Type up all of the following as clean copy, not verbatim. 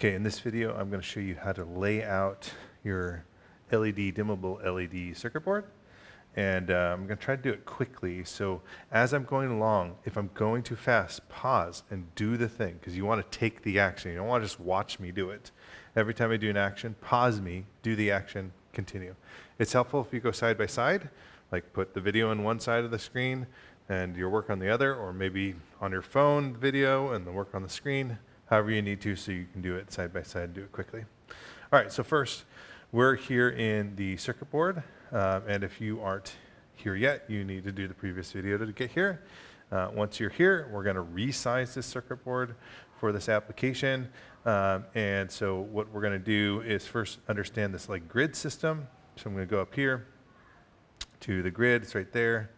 Okay, in this video, I'm going to show you how to lay out your LED, dimmable LED circuit board. And I'm going to try to do it quickly. So as I'm going along, if I'm going too fast, pause and do the thing, because you want to take the action. You don't want to just watch me do it. Every time I do an action, pause me, do the action, continue. It's helpful if you go side by side, like put the video on one side of the screen and your work on the other, or maybe on your phone video and the work on the screen, however you need to, so you can do it side by side and do it quickly. All right, so first, we're here in the circuit board, and if you aren't here yet, you need to do the previous video to get here. Once you're here, we're going to resize this circuit board for this application, and so what we're going to do is first understand this like grid system. So I'm going to go up here to the grid. It's right there.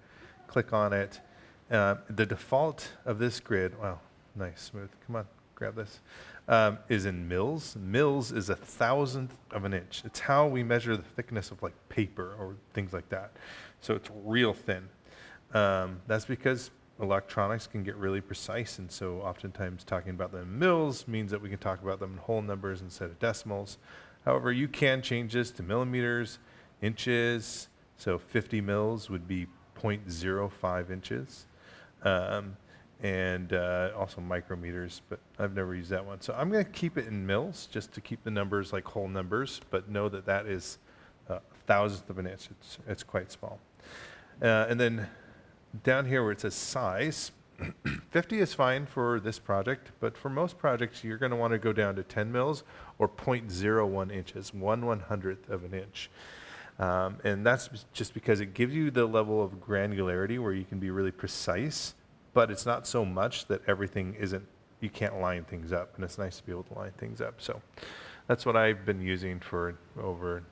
Click on it. The default of this grid, wow, nice, smooth. Come on, grab this. Is in mils. Mils is 1/1000th of an inch. It's how we measure the thickness of like paper or things like that. So it's real thin. That's because electronics can get really precise, and so oftentimes talking about them in mils means that we can talk about them in whole numbers instead of decimals. However, you can change this to millimeters, inches. So 50 mils would be 0.05 inches. And also micrometers, but I've never used that one. So I'm going to keep it in mils just to keep the numbers like whole numbers, but know that that is 1/1000th of an inch. It's quite small. And then down here where it says size, 50 is fine for this project, but for most projects, you're going to want to go down to 10 mils or 0.01 inches, 1/100th of an inch. And that's just because it gives you the level of granularity where you can be really precise, but it's not so much that everything isn't, you can't line things up, and it's nice to be able to line things up. So that's what I've been using for over,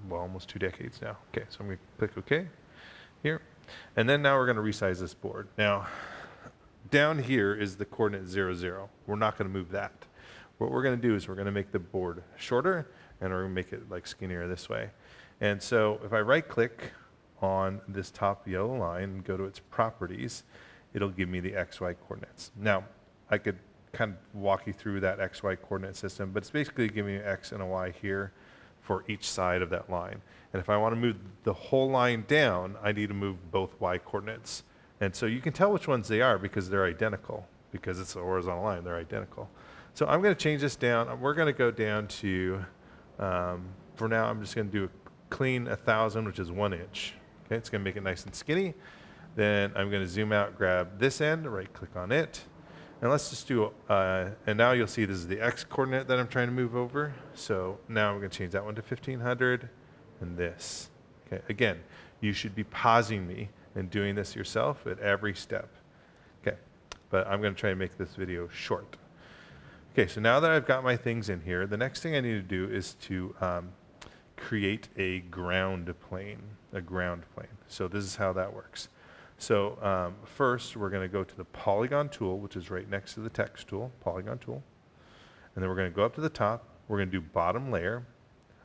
well, almost 2 decades now. Okay, so I'm going to click OK here. And then now we're going to resize this board. Now, down here is the coordinate 0, 0. We're not going to move that. What we're going to do is we're going to make the board shorter, and we're going to make it like skinnier this way. And so if I right-click on this top yellow line and go to its properties, it'll give me the XY coordinates. Now, I could kind of walk you through that XY coordinate system, but it's basically giving you X and a Y here for each side of that line. And if I want to move the whole line down, I need to move both Y coordinates. And so you can tell which ones they are because they're identical. Because it's a horizontal line, they're identical. So I'm going to change this down. We're going to go down to, for now, I'm just going to do a clean 1,000, which is 1 inch. Okay, it's going to make it nice and skinny. Then I'm going to zoom out, grab this end, right-click on it. And let's just do, and now you'll see this is the X coordinate that I'm trying to move over. So now I'm going to change that one to 1,500 and this. Okay, again, you should be pausing me and doing this yourself at every step. Okay, but I'm going to try to make this video short. Okay, so now that I've got my things in here, the next thing I need to do is to create a ground plane, So this is how that works. So first, we're going to go to the polygon tool, which is right next to the text tool, polygon tool. And then we're going to go up to the top. We're going to do bottom layer.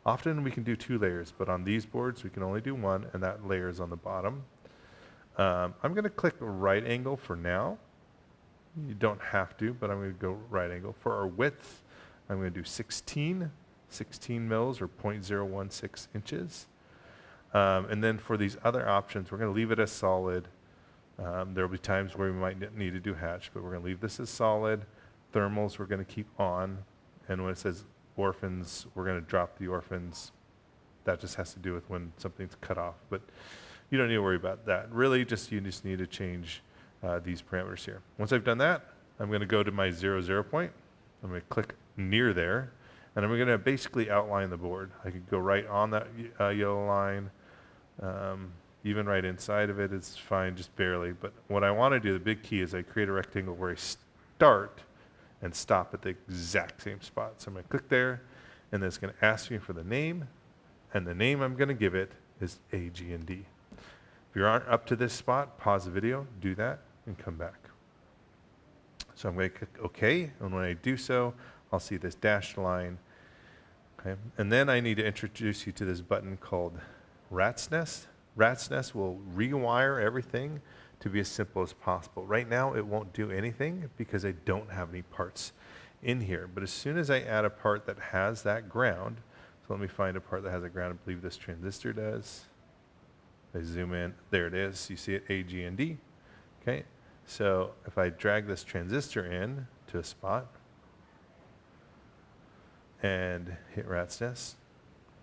Often we can do 2 layers, but on these boards, we can only do 1, and that layer is on the bottom. I'm going to click right angle for now. You don't have to, but I'm going to go right angle. For our width, I'm going to do 16 mils or 0.016 inches. And then for these other options, we're going to leave it as solid. There will be times where we might need to do hatch, but we're going to leave this as solid. Thermals we're going to keep on. And when it says orphans, we're going to drop the orphans. That just has to do with when something's cut off. But you don't need to worry about that. Really, you just need to change these parameters here. Once I've done that, I'm going to go to my 0, 0 point. I'm going to click near there. And I'm going to basically outline the board. I could go right on that yellow line. Even right inside of it is fine, just barely. But what I want to do, the big key, is I create a rectangle where I start and stop at the exact same spot. So I'm going to click there, and then it's going to ask me for the name. And the name I'm going to give it is AG&D. If you aren't up to this spot, pause the video, do that, and come back. So I'm going to click OK, and when I do so, I'll see this dashed line. Okay. And then I need to introduce you to this button called Rat's Nest. Rat's Nest will rewire everything to be as simple as possible. Right now, it won't do anything because I don't have any parts in here. But as soon as I add a part that has that ground, so let me find a part that has a ground. I believe this transistor does. I zoom in, there it is. You see it, A, G, and D. Okay, so if I drag this transistor in to a spot and hit rat's nest,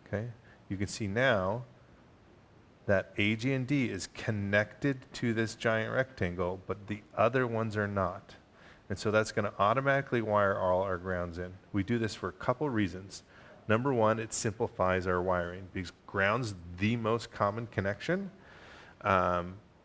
okay, you can see now that A, G, and D is connected to this giant rectangle, but the other ones are not. And so that's going to automatically wire all our grounds in. We do this for a couple reasons. Number one, it simplifies our wiring because ground's the most common connection.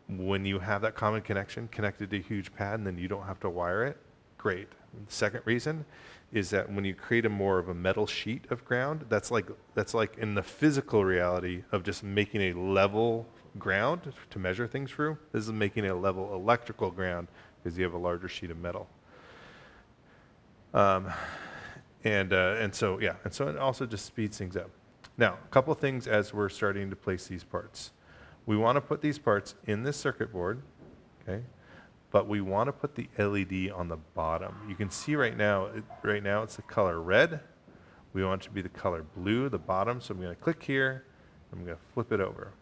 When you have that common connection connected to a huge pad and then you don't have to wire it, great. And the second reason is that when you create a more of a metal sheet of ground, that's like in the physical reality of just making a level ground to measure things through. This is making a level electrical ground because you have a larger sheet of metal. And so it also just speeds things up. Now, a couple things as we're starting to place these parts. We want to put these parts in this circuit board, okay? But we want to put the LED on the bottom. You can see right now it's the color red. We want it to be the color blue, the bottom. So I'm going to click here. I'm going to flip it over,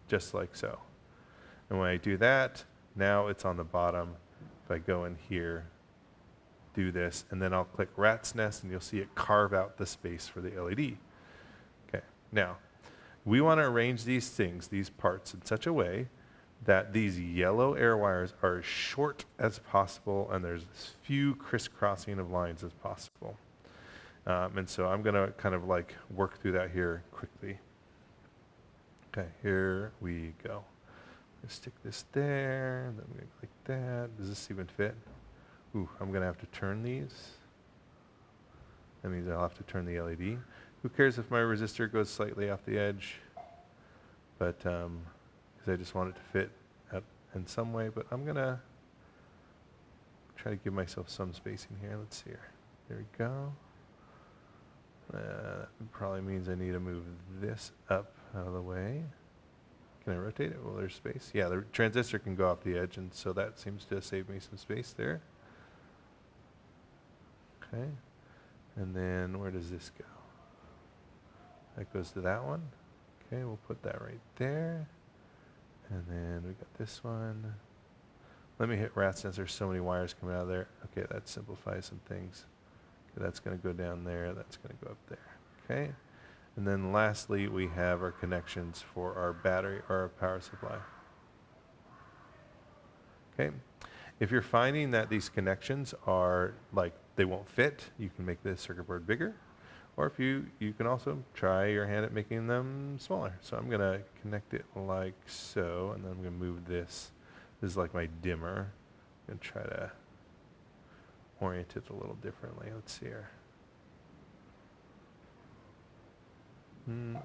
just like so. And when I do that, now it's on the bottom. If I go in here, do this, and then I'll click rat's nest, and you'll see it carve out the space for the LED. Okay, now, we want to arrange these things, these parts, in such a way that these yellow air wires are as short as possible, and there's as few crisscrossing of lines as possible. And so I'm going to kind of like work through that here quickly. Okay, here we go. Stick this there, then I'm going to click that. Does this even fit? Ooh, I'm going to have to turn these. That means I'll have to turn the LED. Who cares if my resistor goes slightly off the edge? But, because I just want it to fit in some way, but I'm going to try to give myself some spacing here. Let's see here. There we go. That probably means I need to move this up out of the way. Can I rotate it? Well, there's space. Yeah, the transistor can go off the edge, and so that seems to save me some space there. Okay. And then where does this go? That goes to that one. Okay, we'll put that right there. And then we got this one. Let me hit rat's nest. There's so many wires coming out of there. Okay, that simplifies some things. Okay, that's going to go down there. That's going to go up there. Okay. And then lastly, we have our connections for our battery or our power supply. Okay. If you're finding that these connections are like they won't fit, you can make the circuit board bigger. Or if you can also try your hand at making them smaller. So I'm going to connect it like so, and then I'm going to move this. This is like my dimmer. I'm going to try to orient it a little differently. Let's see here.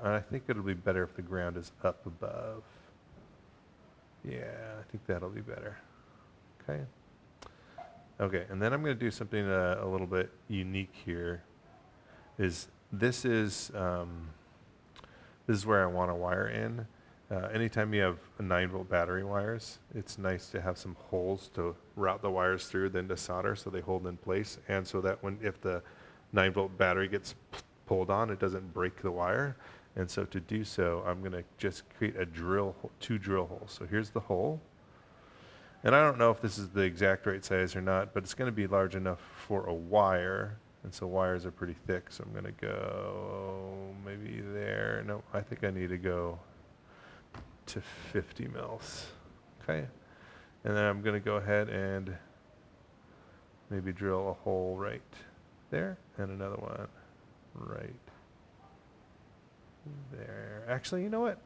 I think it'll be better if the ground is up above. Yeah, I think that'll be better. Okay. Okay, and then I'm going to do something a little bit unique here. This is where I want to wire in. Anytime you have 9-volt battery wires, it's nice to have some holes to route the wires through, then to solder so they hold in place, and so that if the 9-volt battery gets pulled on, it doesn't break the wire. And so to do so, I'm going to just create a two drill holes. So here's the hole. And I don't know if this is the exact right size or not, but it's going to be large enough for a wire. And so wires are pretty thick, so I'm going to go maybe there. No, I think I need to go to 50 mils. Okay. And then I'm going to go ahead and maybe drill a hole right there and another one right there. Actually, you know what?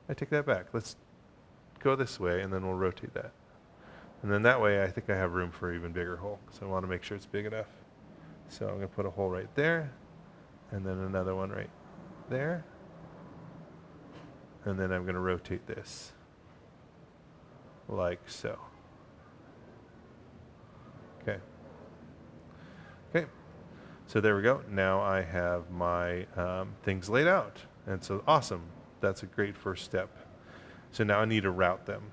I take that back. Let's go this way, and then we'll rotate that. And then that way, I think I have room for an even bigger hole. So I want to make sure it's big enough. So I'm going to put a hole right there, and then another one right there. And then I'm going to rotate this like so. Okay. Okay. So there we go. Now I have my things laid out. And so awesome. That's a great first step. So now I need to route them.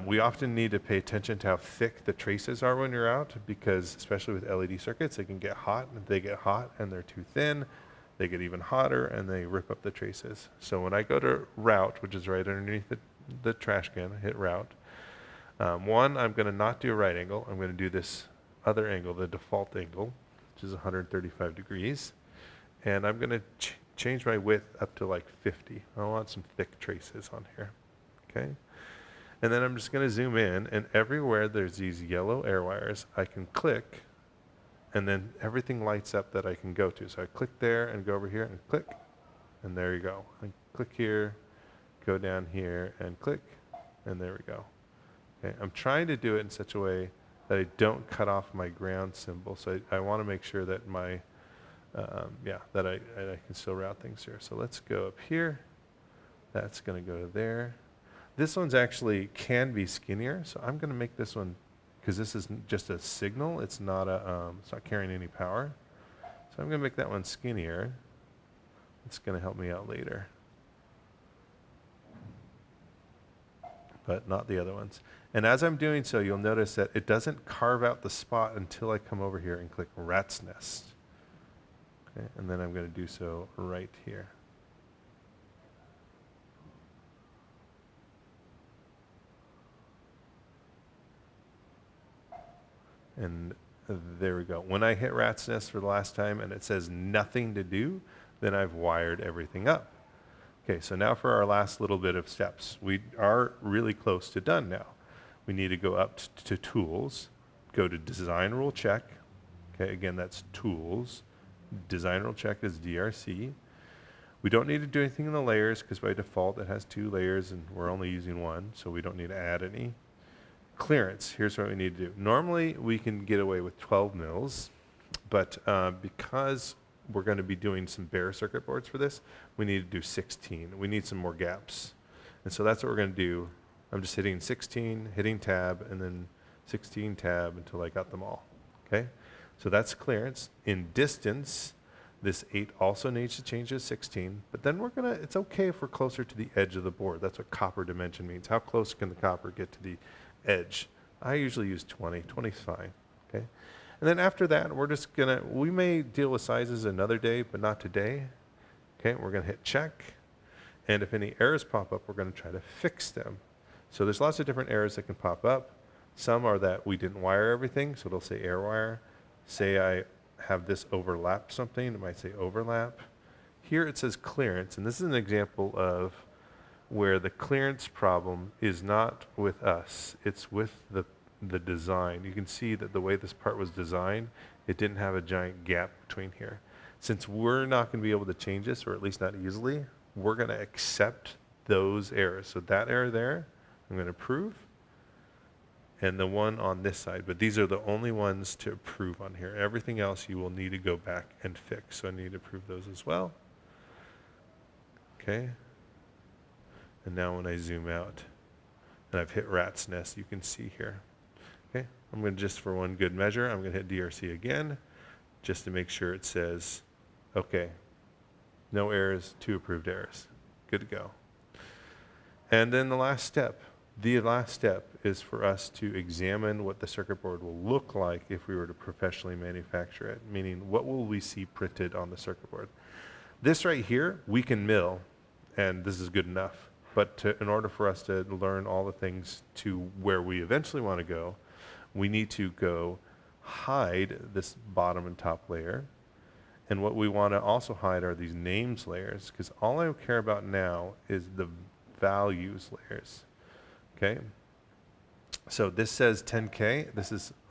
We often need to pay attention to how thick the traces are when you're out, because especially with LED circuits, they can get hot. If they get hot and they're too thin, they get even hotter and they rip up the traces. So when I go to route, which is right underneath the trash can, hit route, one, I'm going to not do a right angle. I'm going to do this other angle, the default angle, which is 135 degrees. And I'm going to change my width up to like 50. I want some thick traces on here. Okay. And then I'm just going to zoom in, and everywhere there's these yellow air wires, I can click, and then everything lights up that I can go to. So I click there and go over here and click, and there you go. I click here, go down here, and click, and there we go. Okay. I'm trying to do it in such a way that I don't cut off my ground symbol. So I want to make sure that my, that I can still route things here. So let's go up here. That's going to go to there. This one's actually can be skinnier, so I'm going to make this one, because this is just a signal. It's not carrying any power. So I'm going to make that one skinnier. It's going to help me out later, but not the other ones. And as I'm doing so, you'll notice that it doesn't carve out the spot until I come over here and click Rat's Nest. Okay, and then I'm going to do so right here. And there we go. When I hit Rat's Nest for the last time and it says nothing to do, then I've wired everything up. Okay, so now for our last little bit of steps. We are really close to done now. We need to go up to Tools, go to Design Rule Check. Okay, again, that's Tools. Design Rule Check is DRC. We don't need to do anything in the layers, because by default it has 2 layers and we're only using 1, so we don't need to add any. Clearance, here's what we need to do. Normally we can get away with 12 mils, but because we're going to be doing some bare circuit boards for this, we need to do 16. We need some more gaps. And so that's what we're going to do. I'm just hitting 16, hitting tab, and then 16 tab until I got them all. Okay? So that's clearance. In distance, this 8 also needs to change to 16, but then it's okay if we're closer to the edge of the board. That's what copper dimension means. How close can the copper get to the edge? I usually use 20. 20 is fine. Okay. And then after that, we may deal with sizes another day, but not today. Okay. We're going to hit check. And if any errors pop up, we're going to try to fix them. So there's lots of different errors that can pop up. Some are that we didn't wire everything, so it'll say air wire. Say I have this overlap something, it might say overlap. Here it says clearance, and this is an example of where the clearance problem is not with us, it's with the design. You can see that the way this part was designed, it didn't have a giant gap between here. Since we're not going to be able to change this, or at least not easily, we're going to accept those errors. So that error there, I'm going to approve, and the one on this side. But these are the only ones to approve on here. Everything else you will need to go back and fix. So I need to approve those as well. Okay. And now when I zoom out, and I've hit Rat's Nest, you can see here. Okay. I'm going to just, for one good measure, I'm going to hit DRC again, just to make sure it says, okay, no errors, 2 approved errors. Good to go. And then the last step is for us to examine what the circuit board will look like if we were to professionally manufacture it, meaning what will we see printed on the circuit board. This right here, we can mill, and this is good enough. But in order for us to learn all the things to where we eventually want to go, we need to go hide this bottom and top layer. And what we want to also hide are these names layers, because all I care about now is the values layers. Okay? So this says 10K.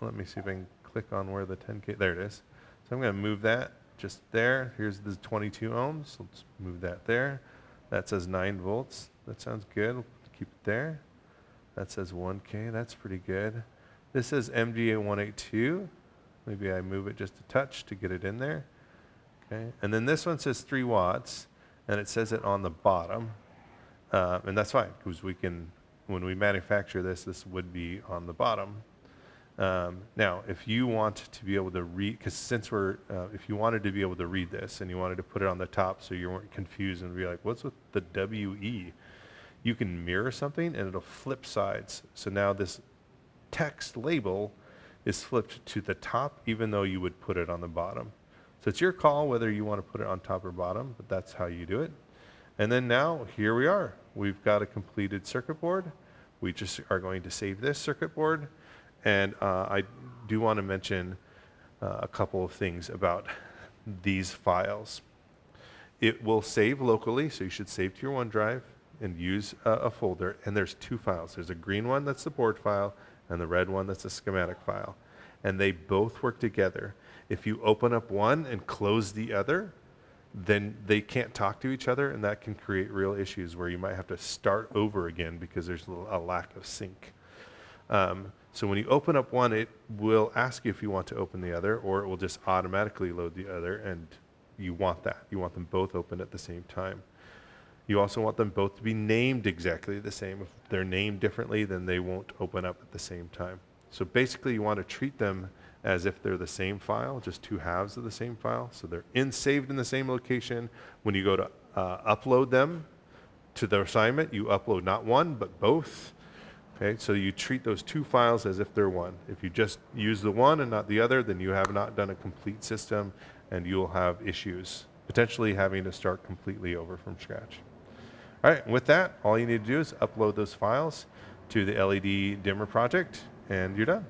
Let me see if I can click on where the 10K, there it is. So I'm going to move that just there. Here's the 22 ohms. Let's move that there. That says 9 volts. That sounds good. We'll keep it there. That says 1K. That's pretty good. This says MGA 182. Maybe I move it just a touch to get it in there. Okay. And then this one says 3 watts, and it says it on the bottom. And that's fine, because when we manufacture this would be on the bottom. Now, if you want to be able to read, because if you wanted to be able to read this and you wanted to put it on the top so you weren't confused and be like, what's with the WE? you can mirror something and it'll flip sides. So now this text label is flipped to the top, even though you would put it on the bottom. So it's your call whether you want to put it on top or bottom, but that's how you do it. And then now, here we are. We've got a completed circuit board. We just are going to save this circuit board. And I do want to mention a couple of things about these files. It will save locally, so you should save to your OneDrive and use a folder. And there's two files. There's a green one that's the board file, and the red one that's a schematic file. And they both work together. If you open up one and close the other, then they can't talk to each other, and that can create real issues where you might have to start over again because there's a lack of sync. So when you open up one, it will ask you if you want to open the other, or it will just automatically load the other, and you want that. You want them both open at the same time. You also want them both to be named exactly the same. If they're named differently, then they won't open up at the same time. So basically, you want to treat them as if they're the same file, just two halves of the same file. So they're saved in the same location. When you go to upload them to the assignment, you upload not one, but both. Okay, so you treat those two files as if they're one. If you just use the one and not the other, then you have not done a complete system, and you'll have issues, potentially having to start completely over from scratch. All right, and with that, all you need to do is upload those files to the LED dimmer project, and you're done.